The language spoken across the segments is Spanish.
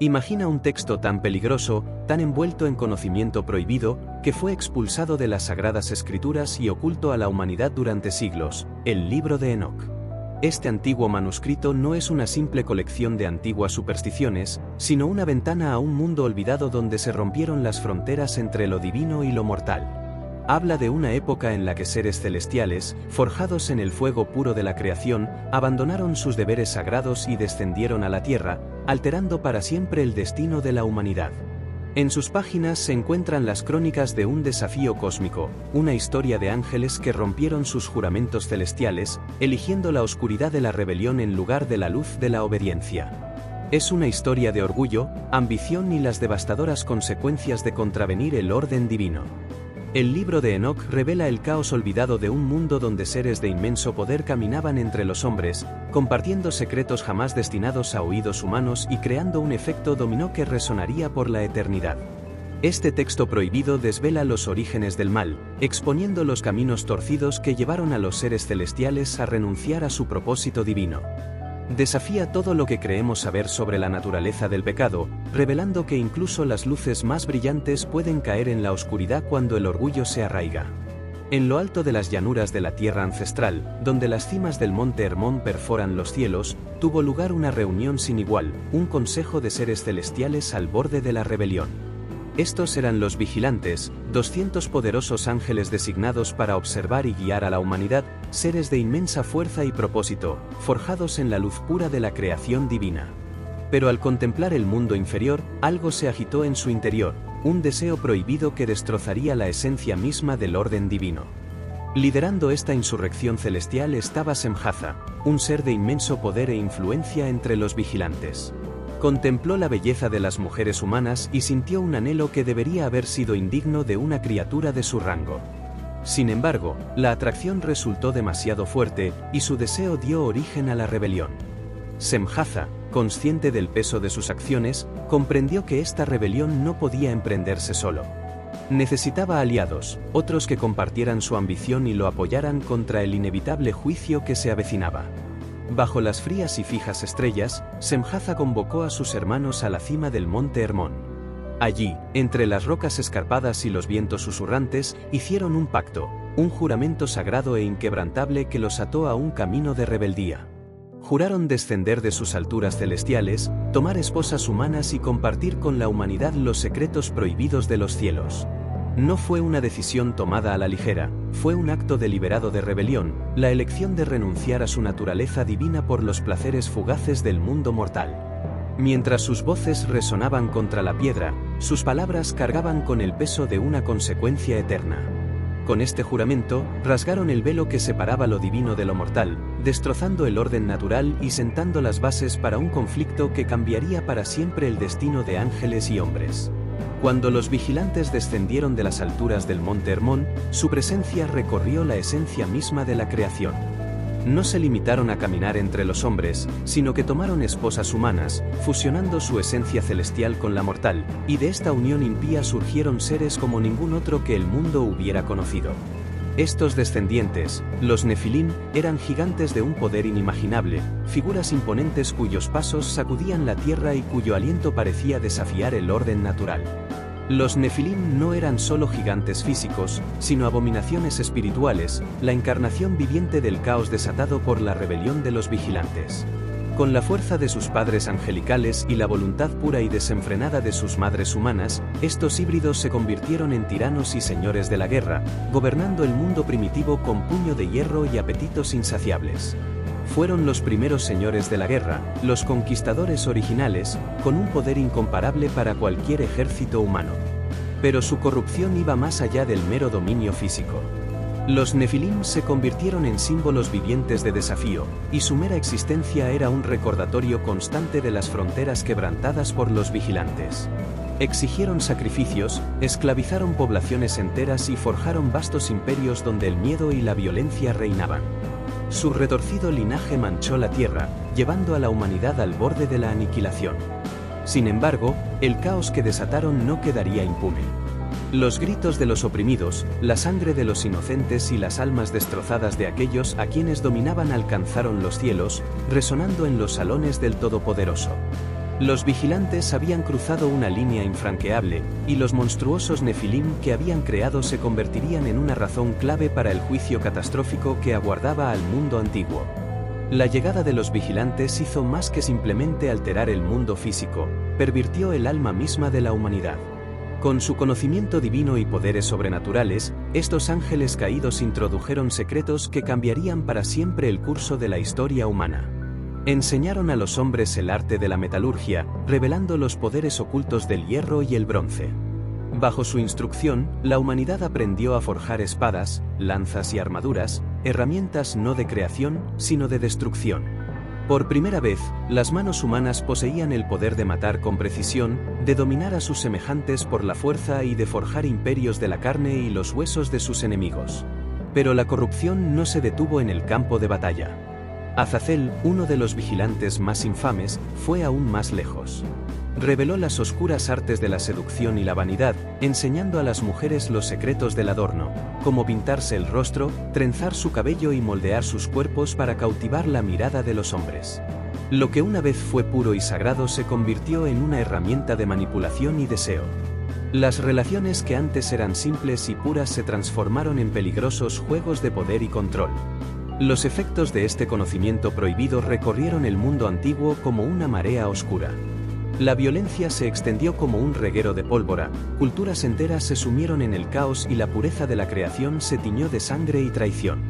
Imagina un texto tan peligroso, tan envuelto en conocimiento prohibido, que fue expulsado de las Sagradas Escrituras y oculto a la humanidad durante siglos, el Libro de Enoc. Este antiguo manuscrito no es una simple colección de antiguas supersticiones, sino una ventana a un mundo olvidado donde se rompieron las fronteras entre lo divino y lo mortal. Habla de una época en la que seres celestiales, forjados en el fuego puro de la creación, abandonaron sus deberes sagrados y descendieron a la tierra, alterando para siempre el destino de la humanidad. En sus páginas se encuentran las crónicas de un desafío cósmico, una historia de ángeles que rompieron sus juramentos celestiales, eligiendo la oscuridad de la rebelión en lugar de la luz de la obediencia. Es una historia de orgullo, ambición y las devastadoras consecuencias de contravenir el orden divino. El libro de Enoc revela el caos olvidado de un mundo donde seres de inmenso poder caminaban entre los hombres, compartiendo secretos jamás destinados a oídos humanos y creando un efecto dominó que resonaría por la eternidad. Este texto prohibido desvela los orígenes del mal, exponiendo los caminos torcidos que llevaron a los seres celestiales a renunciar a su propósito divino. Desafía todo lo que creemos saber sobre la naturaleza del pecado, revelando que incluso las luces más brillantes pueden caer en la oscuridad cuando el orgullo se arraiga. En lo alto de las llanuras de la tierra ancestral, donde las cimas del monte Hermón perforan los cielos, tuvo lugar una reunión sin igual, un consejo de seres celestiales al borde de la rebelión. Estos eran los vigilantes, 200 poderosos ángeles designados para observar y guiar a la humanidad, seres de inmensa fuerza y propósito, forjados en la luz pura de la creación divina. Pero al contemplar el mundo inferior, algo se agitó en su interior, un deseo prohibido que destrozaría la esencia misma del orden divino. Liderando esta insurrección celestial estaba Semhaza, un ser de inmenso poder e influencia entre los vigilantes. Contempló la belleza de las mujeres humanas y sintió un anhelo que debería haber sido indigno de una criatura de su rango. Sin embargo, la atracción resultó demasiado fuerte, y su deseo dio origen a la rebelión. Semhaza, consciente del peso de sus acciones, comprendió que esta rebelión no podía emprenderse solo. Necesitaba aliados, otros que compartieran su ambición y lo apoyaran contra el inevitable juicio que se avecinaba. Bajo las frías y fijas estrellas, Semhaza convocó a sus hermanos a la cima del monte Hermón. Allí, entre las rocas escarpadas y los vientos susurrantes, hicieron un pacto, un juramento sagrado e inquebrantable que los ató a un camino de rebeldía. Juraron descender de sus alturas celestiales, tomar esposas humanas y compartir con la humanidad los secretos prohibidos de los cielos. No fue una decisión tomada a la ligera, fue un acto deliberado de rebelión, la elección de renunciar a su naturaleza divina por los placeres fugaces del mundo mortal. Mientras sus voces resonaban contra la piedra, sus palabras cargaban con el peso de una consecuencia eterna. Con este juramento, rasgaron el velo que separaba lo divino de lo mortal, destrozando el orden natural y sentando las bases para un conflicto que cambiaría para siempre el destino de ángeles y hombres. Cuando los vigilantes descendieron de las alturas del monte Hermón, su presencia recorrió la esencia misma de la creación. No se limitaron a caminar entre los hombres, sino que tomaron esposas humanas, fusionando su esencia celestial con la mortal, y de esta unión impía surgieron seres como ningún otro que el mundo hubiera conocido. Estos descendientes, los Nefilim, eran gigantes de un poder inimaginable, figuras imponentes cuyos pasos sacudían la tierra y cuyo aliento parecía desafiar el orden natural. Los Nefilim no eran solo gigantes físicos, sino abominaciones espirituales, la encarnación viviente del caos desatado por la rebelión de los vigilantes. Con la fuerza de sus padres angelicales y la voluntad pura y desenfrenada de sus madres humanas, estos híbridos se convirtieron en tiranos y señores de la guerra, gobernando el mundo primitivo con puño de hierro y apetitos insaciables. Fueron los primeros señores de la guerra, los conquistadores originales, con un poder incomparable para cualquier ejército humano. Pero su corrupción iba más allá del mero dominio físico. Los Nefilim se convirtieron en símbolos vivientes de desafío, y su mera existencia era un recordatorio constante de las fronteras quebrantadas por los vigilantes. Exigieron sacrificios, esclavizaron poblaciones enteras y forjaron vastos imperios donde el miedo y la violencia reinaban. Su retorcido linaje manchó la tierra, llevando a la humanidad al borde de la aniquilación. Sin embargo, el caos que desataron no quedaría impune. Los gritos de los oprimidos, la sangre de los inocentes y las almas destrozadas de aquellos a quienes dominaban alcanzaron los cielos, resonando en los salones del Todopoderoso. Los vigilantes habían cruzado una línea infranqueable, y los monstruosos Nefilim que habían creado se convertirían en una razón clave para el juicio catastrófico que aguardaba al mundo antiguo. La llegada de los vigilantes hizo más que simplemente alterar el mundo físico, pervirtió el alma misma de la humanidad. Con su conocimiento divino y poderes sobrenaturales, estos ángeles caídos introdujeron secretos que cambiarían para siempre el curso de la historia humana. Enseñaron a los hombres el arte de la metalurgia, revelando los poderes ocultos del hierro y el bronce. Bajo su instrucción, la humanidad aprendió a forjar espadas, lanzas y armaduras, herramientas no de creación, sino de destrucción. Por primera vez, las manos humanas poseían el poder de matar con precisión, de dominar a sus semejantes por la fuerza y de forjar imperios de la carne y los huesos de sus enemigos. Pero la corrupción no se detuvo en el campo de batalla. Azazel, uno de los vigilantes más infames, fue aún más lejos. Reveló las oscuras artes de la seducción y la vanidad, enseñando a las mujeres los secretos del adorno, como pintarse el rostro, trenzar su cabello y moldear sus cuerpos para cautivar la mirada de los hombres. Lo que una vez fue puro y sagrado se convirtió en una herramienta de manipulación y deseo. Las relaciones que antes eran simples y puras se transformaron en peligrosos juegos de poder y control. Los efectos de este conocimiento prohibido recorrieron el mundo antiguo como una marea oscura. La violencia se extendió como un reguero de pólvora, culturas enteras se sumieron en el caos y la pureza de la creación se tiñó de sangre y traición.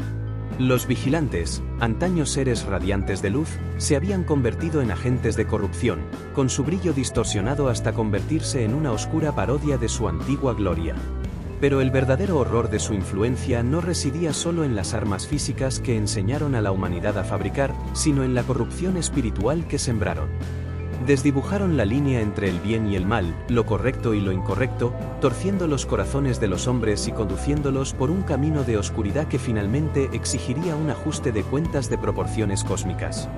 Los vigilantes, antaño seres radiantes de luz, se habían convertido en agentes de corrupción, con su brillo distorsionado hasta convertirse en una oscura parodia de su antigua gloria. Pero el verdadero horror de su influencia no residía solo en las armas físicas que enseñaron a la humanidad a fabricar, sino en la corrupción espiritual que sembraron. Desdibujaron la línea entre el bien y el mal, lo correcto y lo incorrecto, torciendo los corazones de los hombres y conduciéndolos por un camino de oscuridad que finalmente exigiría un ajuste de cuentas de proporciones cósmicas.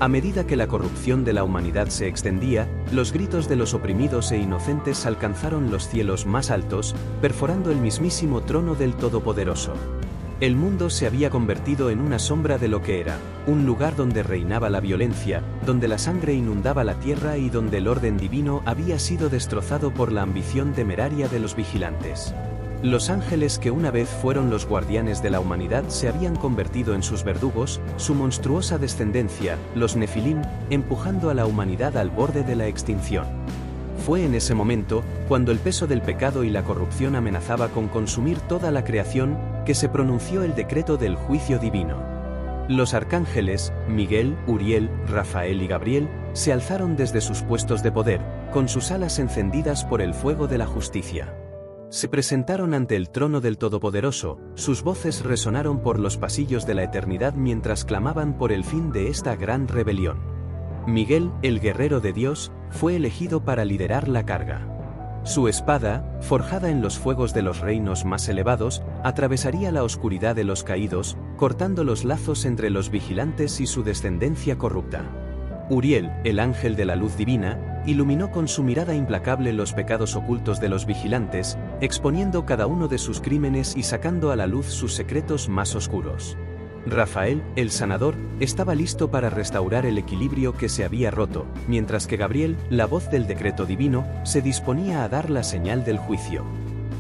A medida que la corrupción de la humanidad se extendía, los gritos de los oprimidos e inocentes alcanzaron los cielos más altos, perforando el mismísimo trono del Todopoderoso. El mundo se había convertido en una sombra de lo que era, un lugar donde reinaba la violencia, donde la sangre inundaba la tierra y donde el orden divino había sido destrozado por la ambición temeraria de los vigilantes. Los ángeles que una vez fueron los guardianes de la humanidad se habían convertido en sus verdugos, su monstruosa descendencia, los Nefilim, empujando a la humanidad al borde de la extinción. Fue en ese momento, cuando el peso del pecado y la corrupción amenazaba con consumir toda la creación, que se pronunció el decreto del juicio divino. Los arcángeles, Miguel, Uriel, Rafael y Gabriel, se alzaron desde sus puestos de poder, con sus alas encendidas por el fuego de la justicia. Se presentaron ante el trono del Todopoderoso, sus voces resonaron por los pasillos de la eternidad mientras clamaban por el fin de esta gran rebelión. Miguel, el guerrero de Dios, fue elegido para liderar la carga. Su espada, forjada en los fuegos de los reinos más elevados, atravesaría la oscuridad de los caídos, cortando los lazos entre los vigilantes y su descendencia corrupta. Uriel, el ángel de la luz divina, iluminó con su mirada implacable los pecados ocultos de los vigilantes, exponiendo cada uno de sus crímenes y sacando a la luz sus secretos más oscuros. Rafael, el sanador, estaba listo para restaurar el equilibrio que se había roto, mientras que Gabriel, la voz del decreto divino, se disponía a dar la señal del juicio.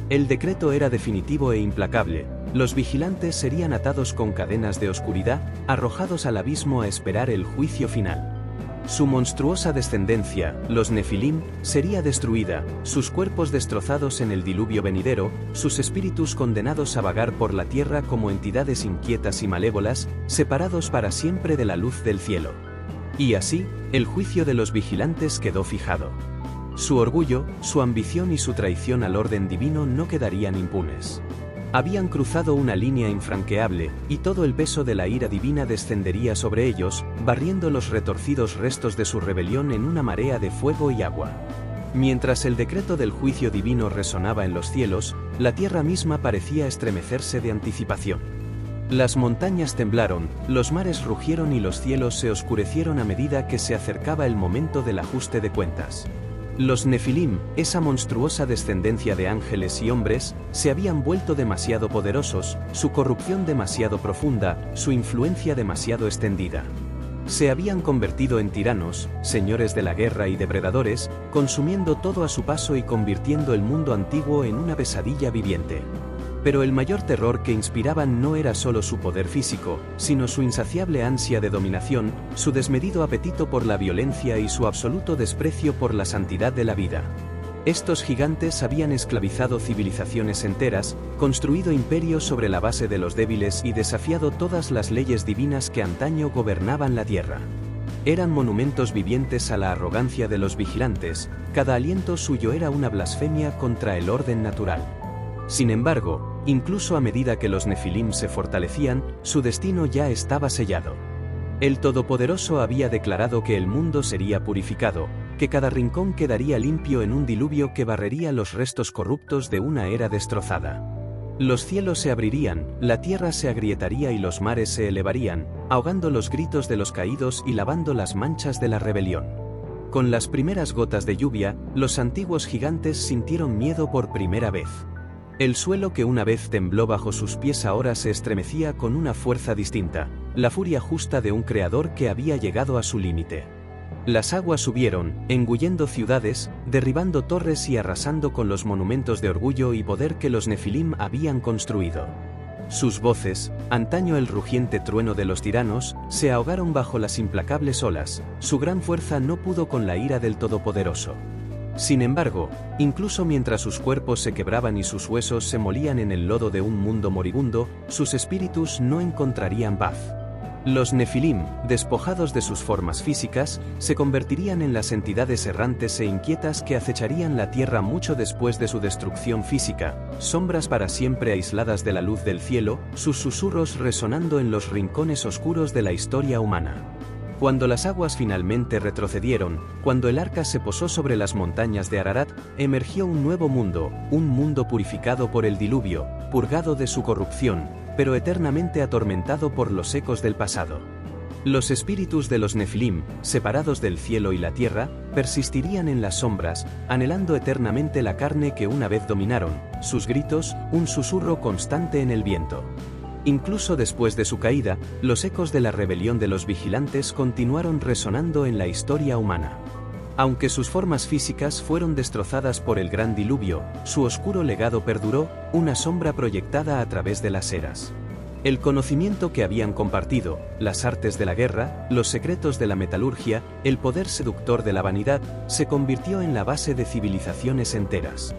El decreto era definitivo e implacable, los vigilantes serían atados con cadenas de oscuridad, arrojados al abismo a esperar el juicio final. Su monstruosa descendencia, los Nefilim, sería destruida, sus cuerpos destrozados en el diluvio venidero, sus espíritus condenados a vagar por la tierra como entidades inquietas y malévolas, separados para siempre de la luz del cielo. Y así, el juicio de los vigilantes quedó fijado. Su orgullo, su ambición y su traición al orden divino no quedarían impunes. Habían cruzado una línea infranqueable, y todo el peso de la ira divina descendería sobre ellos, barriendo los retorcidos restos de su rebelión en una marea de fuego y agua. Mientras el decreto del juicio divino resonaba en los cielos, la tierra misma parecía estremecerse de anticipación. Las montañas temblaron, los mares rugieron y los cielos se oscurecieron a medida que se acercaba el momento del ajuste de cuentas. Los Nefilim, esa monstruosa descendencia de ángeles y hombres, se habían vuelto demasiado poderosos, su corrupción demasiado profunda, su influencia demasiado extendida. Se habían convertido en tiranos, señores de la guerra y depredadores, consumiendo todo a su paso y convirtiendo el mundo antiguo en una pesadilla viviente. Pero el mayor terror que inspiraban no era solo su poder físico, sino su insaciable ansia de dominación, su desmedido apetito por la violencia y su absoluto desprecio por la santidad de la vida. Estos gigantes habían esclavizado civilizaciones enteras, construido imperios sobre la base de los débiles y desafiado todas las leyes divinas que antaño gobernaban la tierra. Eran monumentos vivientes a la arrogancia de los vigilantes, cada aliento suyo era una blasfemia contra el orden natural. Sin embargo, incluso a medida que los Nefilim se fortalecían, su destino ya estaba sellado. El Todopoderoso había declarado que el mundo sería purificado, que cada rincón quedaría limpio en un diluvio que barrería los restos corruptos de una era destrozada. Los cielos se abrirían, la tierra se agrietaría y los mares se elevarían, ahogando los gritos de los caídos y lavando las manchas de la rebelión. Con las primeras gotas de lluvia, los antiguos gigantes sintieron miedo por primera vez. El suelo que una vez tembló bajo sus pies ahora se estremecía con una fuerza distinta, la furia justa de un creador que había llegado a su límite. Las aguas subieron, engullendo ciudades, derribando torres y arrasando con los monumentos de orgullo y poder que los Nefilim habían construido. Sus voces, antaño el rugiente trueno de los tiranos, se ahogaron bajo las implacables olas, su gran fuerza no pudo con la ira del Todopoderoso. Sin embargo, incluso mientras sus cuerpos se quebraban y sus huesos se molían en el lodo de un mundo moribundo, sus espíritus no encontrarían paz. Los Nefilim, despojados de sus formas físicas, se convertirían en las entidades errantes e inquietas que acecharían la tierra mucho después de su destrucción física, sombras para siempre aisladas de la luz del cielo, sus susurros resonando en los rincones oscuros de la historia humana. Cuando las aguas finalmente retrocedieron, cuando el arca se posó sobre las montañas de Ararat, emergió un nuevo mundo, un mundo purificado por el diluvio, purgado de su corrupción, pero eternamente atormentado por los ecos del pasado. Los espíritus de los Nefilim, separados del cielo y la tierra, persistirían en las sombras, anhelando eternamente la carne que una vez dominaron, sus gritos, un susurro constante en el viento. Incluso después de su caída, los ecos de la rebelión de los vigilantes continuaron resonando en la historia humana. Aunque sus formas físicas fueron destrozadas por el gran diluvio, su oscuro legado perduró, una sombra proyectada a través de las eras. El conocimiento que habían compartido, las artes de la guerra, los secretos de la metalurgia, el poder seductor de la vanidad, se convirtió en la base de civilizaciones enteras.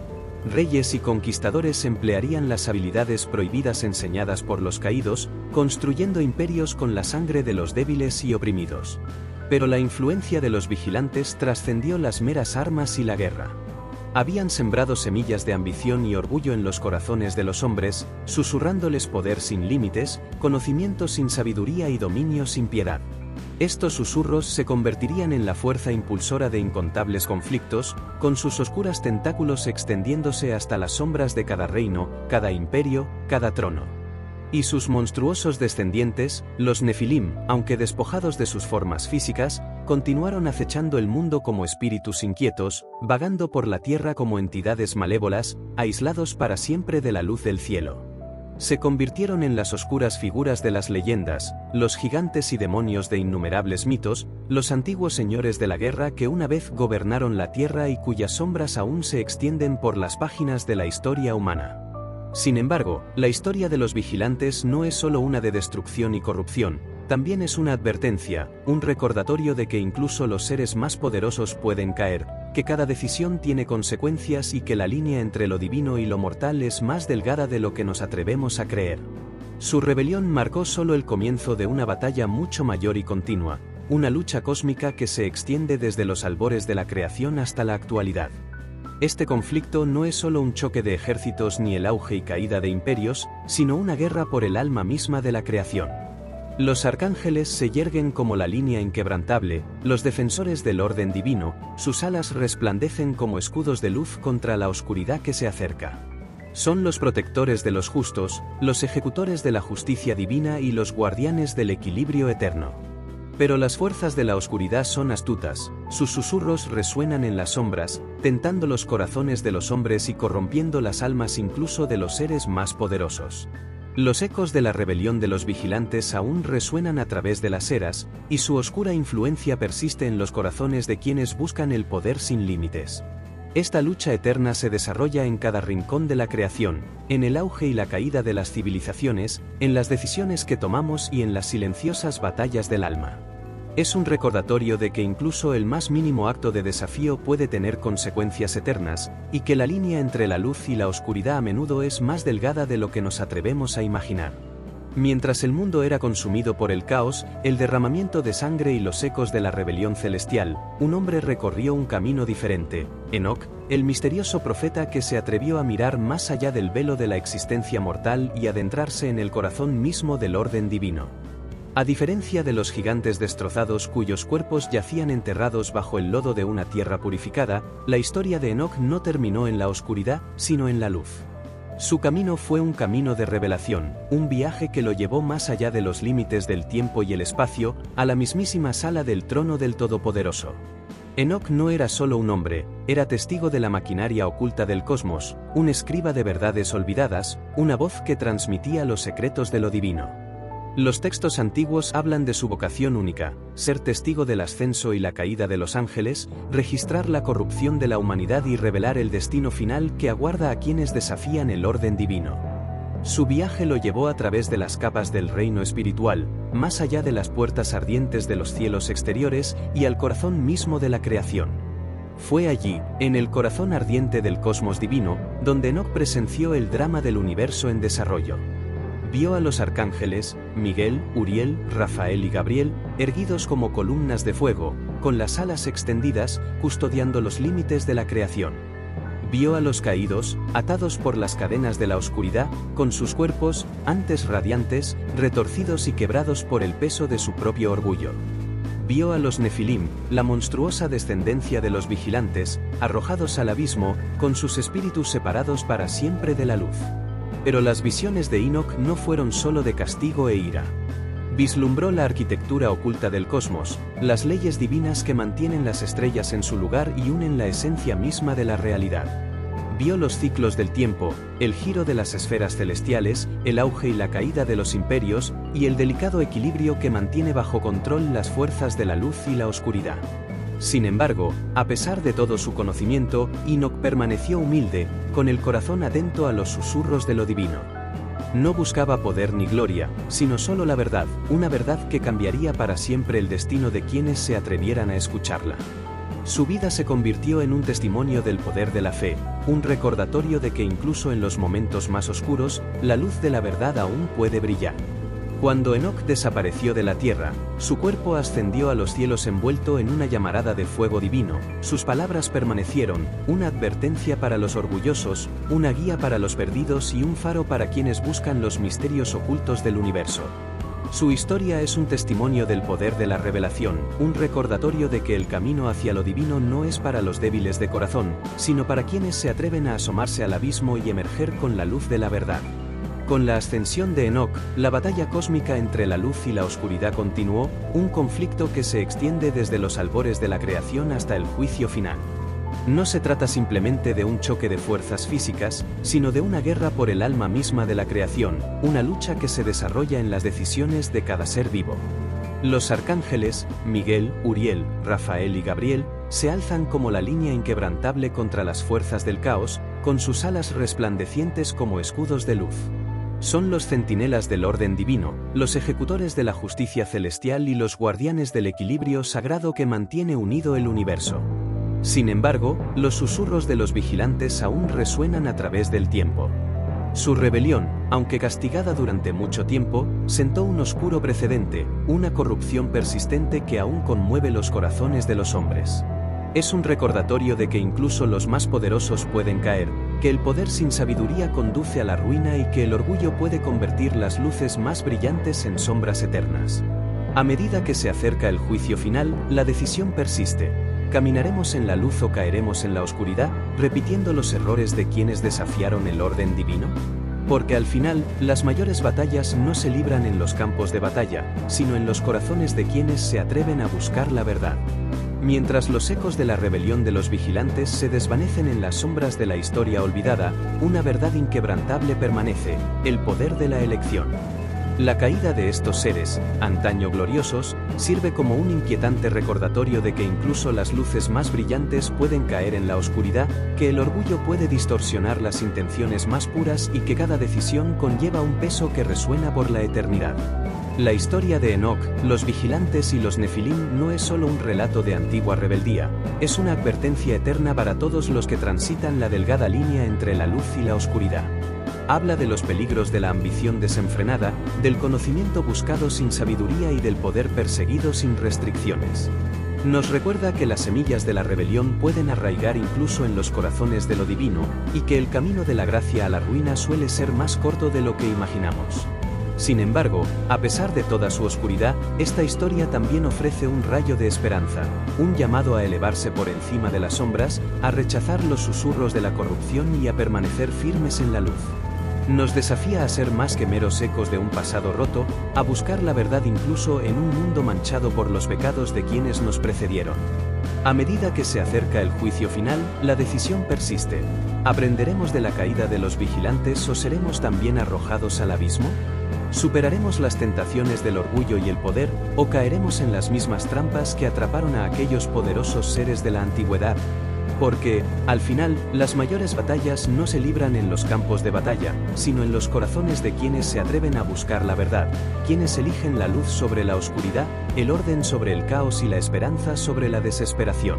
Reyes y conquistadores emplearían las habilidades prohibidas enseñadas por los caídos, construyendo imperios con la sangre de los débiles y oprimidos. Pero la influencia de los vigilantes trascendió las meras armas y la guerra. Habían sembrado semillas de ambición y orgullo en los corazones de los hombres, susurrándoles poder sin límites, conocimiento sin sabiduría y dominio sin piedad. Estos susurros se convertirían en la fuerza impulsora de incontables conflictos, con sus oscuras tentáculos extendiéndose hasta las sombras de cada reino, cada imperio, cada trono. Y sus monstruosos descendientes, los Nefilim, aunque despojados de sus formas físicas, continuaron acechando el mundo como espíritus inquietos, vagando por la tierra como entidades malévolas, aislados para siempre de la luz del cielo. Se convirtieron en las oscuras figuras de las leyendas, los gigantes y demonios de innumerables mitos, los antiguos señores de la guerra que una vez gobernaron la tierra y cuyas sombras aún se extienden por las páginas de la historia humana. Sin embargo, la historia de los vigilantes no es solo una de destrucción y corrupción, también es una advertencia, un recordatorio de que incluso los seres más poderosos pueden caer, que cada decisión tiene consecuencias y que la línea entre lo divino y lo mortal es más delgada de lo que nos atrevemos a creer. Su rebelión marcó solo el comienzo de una batalla mucho mayor y continua, una lucha cósmica que se extiende desde los albores de la creación hasta la actualidad. Este conflicto no es solo un choque de ejércitos ni el auge y caída de imperios, sino una guerra por el alma misma de la creación. Los arcángeles se yerguen como la línea inquebrantable, los defensores del orden divino, sus alas resplandecen como escudos de luz contra la oscuridad que se acerca. Son los protectores de los justos, los ejecutores de la justicia divina y los guardianes del equilibrio eterno. Pero las fuerzas de la oscuridad son astutas, sus susurros resuenan en las sombras, tentando los corazones de los hombres y corrompiendo las almas incluso de los seres más poderosos. Los ecos de la rebelión de los vigilantes aún resuenan a través de las eras, y su oscura influencia persiste en los corazones de quienes buscan el poder sin límites. Esta lucha eterna se desarrolla en cada rincón de la creación, en el auge y la caída de las civilizaciones, en las decisiones que tomamos y en las silenciosas batallas del alma. Es un recordatorio de que incluso el más mínimo acto de desafío puede tener consecuencias eternas, y que la línea entre la luz y la oscuridad a menudo es más delgada de lo que nos atrevemos a imaginar. Mientras el mundo era consumido por el caos, el derramamiento de sangre y los ecos de la rebelión celestial, un hombre recorrió un camino diferente, Enoc, el misterioso profeta que se atrevió a mirar más allá del velo de la existencia mortal y adentrarse en el corazón mismo del orden divino. A diferencia de los gigantes destrozados cuyos cuerpos yacían enterrados bajo el lodo de una tierra purificada, la historia de Enoc no terminó en la oscuridad, sino en la luz. Su camino fue un camino de revelación, un viaje que lo llevó más allá de los límites del tiempo y el espacio, a la mismísima sala del trono del Todopoderoso. Enoc no era solo un hombre, era testigo de la maquinaria oculta del cosmos, un escriba de verdades olvidadas, una voz que transmitía los secretos de lo divino. Los textos antiguos hablan de su vocación única, ser testigo del ascenso y la caída de los ángeles, registrar la corrupción de la humanidad y revelar el destino final que aguarda a quienes desafían el orden divino. Su viaje lo llevó a través de las capas del reino espiritual, más allá de las puertas ardientes de los cielos exteriores y al corazón mismo de la creación. Fue allí, en el corazón ardiente del cosmos divino, donde Enoc presenció el drama del universo en desarrollo. Vio a los arcángeles, Miguel, Uriel, Rafael y Gabriel, erguidos como columnas de fuego, con las alas extendidas, custodiando los límites de la creación. Vio a los caídos, atados por las cadenas de la oscuridad, con sus cuerpos, antes radiantes, retorcidos y quebrados por el peso de su propio orgullo. Vio a los Nefilim, la monstruosa descendencia de los vigilantes, arrojados al abismo, con sus espíritus separados para siempre de la luz. Pero las visiones de Enoc no fueron solo de castigo e ira. Vislumbró la arquitectura oculta del cosmos, las leyes divinas que mantienen las estrellas en su lugar y unen la esencia misma de la realidad. Vio los ciclos del tiempo, el giro de las esferas celestiales, el auge y la caída de los imperios, y el delicado equilibrio que mantiene bajo control las fuerzas de la luz y la oscuridad. Sin embargo, a pesar de todo su conocimiento, Enoc permaneció humilde, con el corazón atento a los susurros de lo divino. No buscaba poder ni gloria, sino solo la verdad, una verdad que cambiaría para siempre el destino de quienes se atrevieran a escucharla. Su vida se convirtió en un testimonio del poder de la fe, un recordatorio de que incluso en los momentos más oscuros, la luz de la verdad aún puede brillar. Cuando Enoc desapareció de la tierra, su cuerpo ascendió a los cielos envuelto en una llamarada de fuego divino, sus palabras permanecieron, una advertencia para los orgullosos, una guía para los perdidos y un faro para quienes buscan los misterios ocultos del universo. Su historia es un testimonio del poder de la revelación, un recordatorio de que el camino hacia lo divino no es para los débiles de corazón, sino para quienes se atreven a asomarse al abismo y emerger con la luz de la verdad. Con la ascensión de Enoc, la batalla cósmica entre la luz y la oscuridad continuó, un conflicto que se extiende desde los albores de la creación hasta el juicio final. No se trata simplemente de un choque de fuerzas físicas, sino de una guerra por el alma misma de la creación, una lucha que se desarrolla en las decisiones de cada ser vivo. Los arcángeles, Miguel, Uriel, Rafael y Gabriel, se alzan como la línea inquebrantable contra las fuerzas del caos, con sus alas resplandecientes como escudos de luz. Son los centinelas del orden divino, los ejecutores de la justicia celestial y los guardianes del equilibrio sagrado que mantiene unido el universo. Sin embargo, los susurros de los vigilantes aún resuenan a través del tiempo. Su rebelión, aunque castigada durante mucho tiempo, sentó un oscuro precedente, una corrupción persistente que aún conmueve los corazones de los hombres. Es un recordatorio de que incluso los más poderosos pueden caer, que el poder sin sabiduría conduce a la ruina y que el orgullo puede convertir las luces más brillantes en sombras eternas. A medida que se acerca el juicio final, la decisión persiste. ¿Caminaremos en la luz o caeremos en la oscuridad, repitiendo los errores de quienes desafiaron el orden divino? Porque al final, las mayores batallas no se libran en los campos de batalla, sino en los corazones de quienes se atreven a buscar la verdad. Mientras los ecos de la rebelión de los vigilantes se desvanecen en las sombras de la historia olvidada, una verdad inquebrantable permanece: el poder de la elección. La caída de estos seres, antaño gloriosos, sirve como un inquietante recordatorio de que incluso las luces más brillantes pueden caer en la oscuridad, que el orgullo puede distorsionar las intenciones más puras y que cada decisión conlleva un peso que resuena por la eternidad. La historia de Enoc, los vigilantes y los Nefilim no es solo un relato de antigua rebeldía, es una advertencia eterna para todos los que transitan la delgada línea entre la luz y la oscuridad. Habla de los peligros de la ambición desenfrenada, del conocimiento buscado sin sabiduría y del poder perseguido sin restricciones. Nos recuerda que las semillas de la rebelión pueden arraigar incluso en los corazones de lo divino, y que el camino de la gracia a la ruina suele ser más corto de lo que imaginamos. Sin embargo, a pesar de toda su oscuridad, esta historia también ofrece un rayo de esperanza, un llamado a elevarse por encima de las sombras, a rechazar los susurros de la corrupción y a permanecer firmes en la luz. Nos desafía a ser más que meros ecos de un pasado roto, a buscar la verdad incluso en un mundo manchado por los pecados de quienes nos precedieron. A medida que se acerca el juicio final, la decisión persiste. ¿Aprenderemos de la caída de los vigilantes o seremos también arrojados al abismo? ¿Superaremos las tentaciones del orgullo y el poder, o caeremos en las mismas trampas que atraparon a aquellos poderosos seres de la antigüedad? Porque, al final, las mayores batallas no se libran en los campos de batalla, sino en los corazones de quienes se atreven a buscar la verdad, quienes eligen la luz sobre la oscuridad, el orden sobre el caos y la esperanza sobre la desesperación.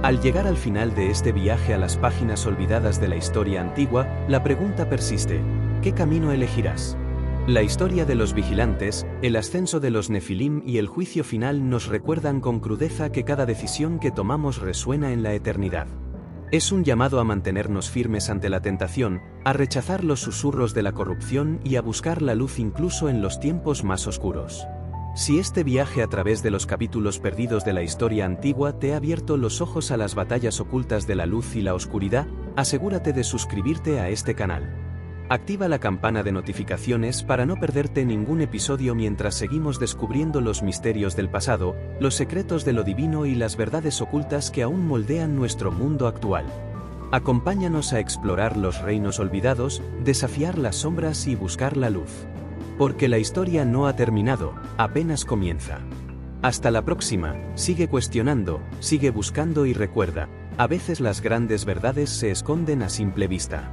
Al llegar al final de este viaje a las páginas olvidadas de la historia antigua, la pregunta persiste: ¿qué camino elegirás? La historia de los vigilantes, el ascenso de los Nefilim y el juicio final nos recuerdan con crudeza que cada decisión que tomamos resuena en la eternidad. Es un llamado a mantenernos firmes ante la tentación, a rechazar los susurros de la corrupción y a buscar la luz incluso en los tiempos más oscuros. Si este viaje a través de los capítulos perdidos de la historia antigua te ha abierto los ojos a las batallas ocultas de la luz y la oscuridad, asegúrate de suscribirte a este canal. Activa la campana de notificaciones para no perderte ningún episodio mientras seguimos descubriendo los misterios del pasado, los secretos de lo divino y las verdades ocultas que aún moldean nuestro mundo actual. Acompáñanos a explorar los reinos olvidados, desafiar las sombras y buscar la luz. Porque la historia no ha terminado, apenas comienza. Hasta la próxima, sigue cuestionando, sigue buscando y recuerda, a veces las grandes verdades se esconden a simple vista.